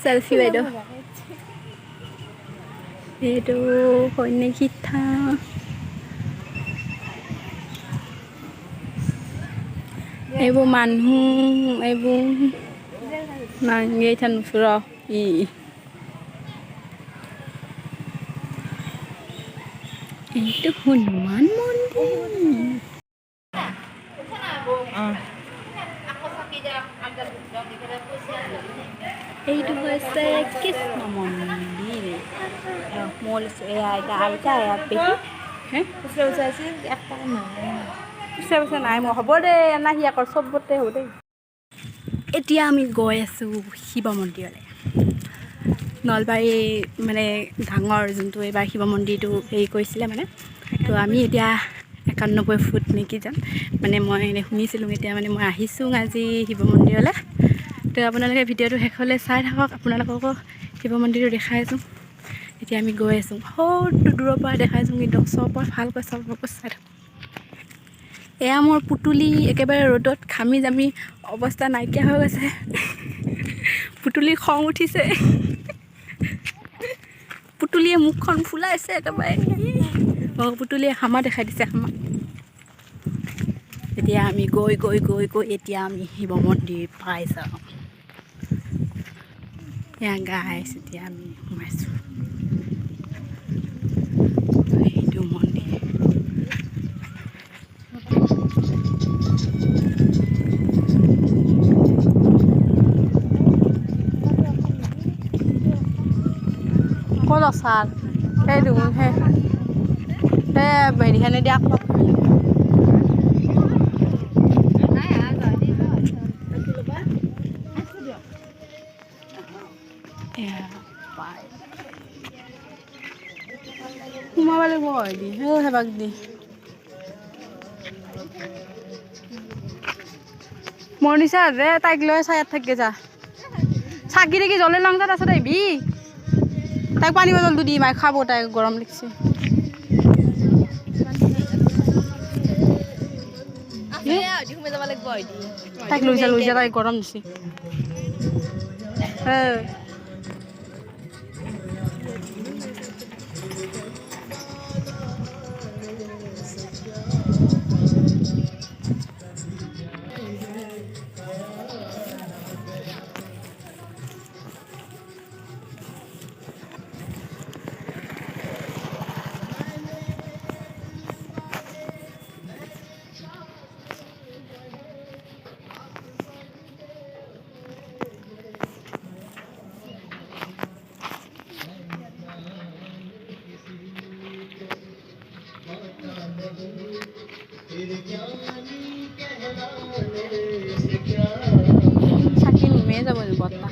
Selfie বাইদেউ এইটো কন্যা শিক্ষা এইবোৰ মানুহ এইবোৰ নাঙে থানুচুৰ এইটো হনুমান মন্দিৰ এইটো হৈছে কৃষ্ণ মন্দিৰ মল আইতা পেহী হে পইচা নাই মই হ'ব দে নাহি আকৌ চবতে হ'ব দেই এতিয়া আমি গৈ আছোঁ শিৱ মন্দিৰলৈ নলবাৰী মানে ডাঙৰ যোনটো এইবাৰ শিৱ মন্দিৰটো হেৰি কৰিছিলে মানে তো আমি এতিয়া 91 ফুট নেকি যাম মানে মই এনেই শুনিছিলোঁ এতিয়া মানে মই আহিছোঁ আজি শিৱ মন্দিৰলৈ তো আপোনালোকে ভিডিঅ'টো শেষলৈ চাই থাকক আপোনালোককো শিৱ মন্দিৰটো দেখাইছোঁ এতিয়া আমি গৈ আছোঁ সৰু দূৰৰ পৰা দেখাইছোঁ কিন্তু ওচৰৰ পৰা ভালকৈ চাই থাকক এয়া মোৰ পুতুলি একেবাৰে ৰ'দত ঘামি জামি অৱস্থা নাইকিয়া হৈ গৈছে পুতুলিৰ খং উঠিছে পুতুলিয়ে মুখখন ফুলাইছে একেবাৰে পুতুলিয়ে হামা দেখাই দিছে হামা এতিয়া আমি গৈ এতিয়া আমি শিৱ মন্দিৰ পাই যাওঁ এয়া গাইছ এতিয়া আমি সোমাইছোঁ এইটো মন্দিৰ ক'ত আছাৰ সেই দেখোন সেই হেৰিখানে দিয়া সোমাব লাগিব দি হেবাক দি মোৰ নিচা যে তাইক লৈ চায়াত থাকি যা চাকি দেখি জ্বলে লং তাত আছে আহিবি তাইক পানী বটলটো দি মাই খাব তাই গৰম লাগিছে তাইক লৈ যা তাই গৰম দিছে চাকি নুমে যাব বৰ্তা